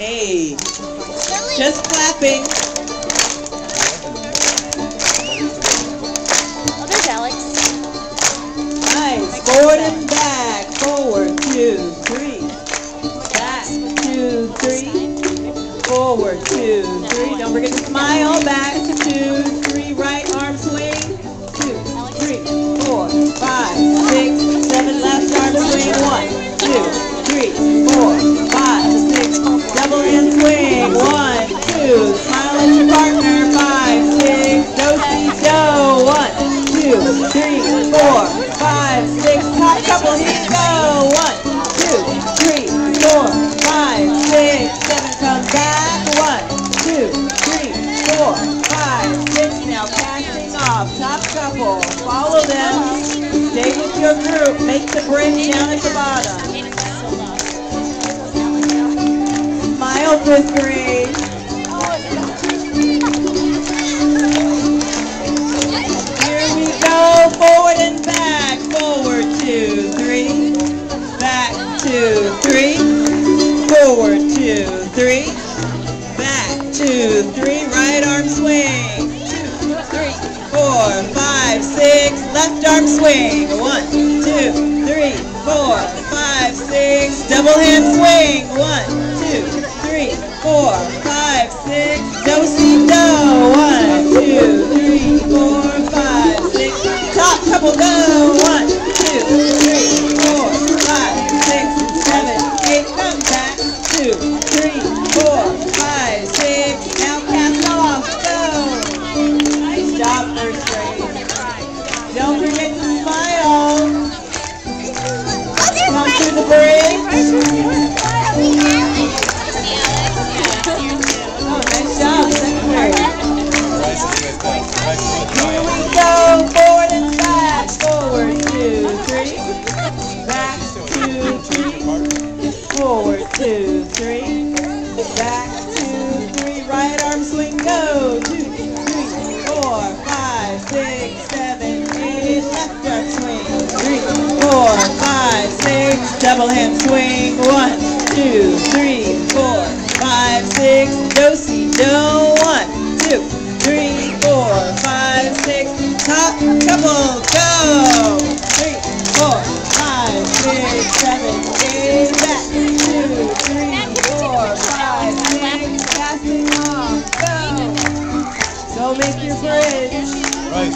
Hey, just clapping. Oh, there's Alex. Nice. Forward and back. Forward, 2, 3. Back, 2, 3. Forward, 2, 3. Don't forget to smile. Back, 2, 3. Right arm swing. 2, 3, 4, 5, 6, 7. Left arm swing. 1, 2, 3, 4, 5, 6. Double hand swing. 1, 2. Smile at your partner. 5, 6. Do-si-do. 1, 2, 3, 4, 5, 6. Top couple. Here you go. 1, 2, 3, 4, 5, 6, 7. Come back. 1, 2, 3, 4, 5, 6. Now passing off. Top couple. Follow them. Stay with your group. Make the break down at the bottom. Smile, 5th grade. Here we go. Forward and back. Forward, 2, 3. Back, 2, 3. Forward, 2, 3. Back, 2, 3. Right arm swing. 2, 3, 4, 5, 6. Left arm swing. 1, 2, 3, 4, 5, 6. Double hand swing. 1, 2, 3, 4, 5, 6. Do-si-do. 1, 2, 3, 4, 5, 6. Top couple go. 1, 2, 3, 4, 5, 6, 7, 8. Come back. 2, 3, 4, 5, 6. Now cast off. Go. Nice job, 1st grade. Don't forget to smile. Come through the bridge. Oh, nice job, 2nd grade. Here we go. Forward and back. Forward, 2, 3. Back, 2, 3. Forward, 2, 3. Back, 2, 3. Right arm swing. Go. 2, 3, 4, 5, 6, 7, 8. Left arm swing. 3, 4, 5, 6. Double hand swing. 1, 2, 3, 4, 5, 6. Do-si-do. 1, 2, 3, 4, 5, 6. Top couple. Go. 3, 4, 5, 6, 7, 8. Back. 2, 3, 4, 5, 6. Passing off. Go. Go make your bridge. Right.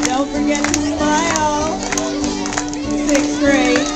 Don't forget to smile. 6th grade.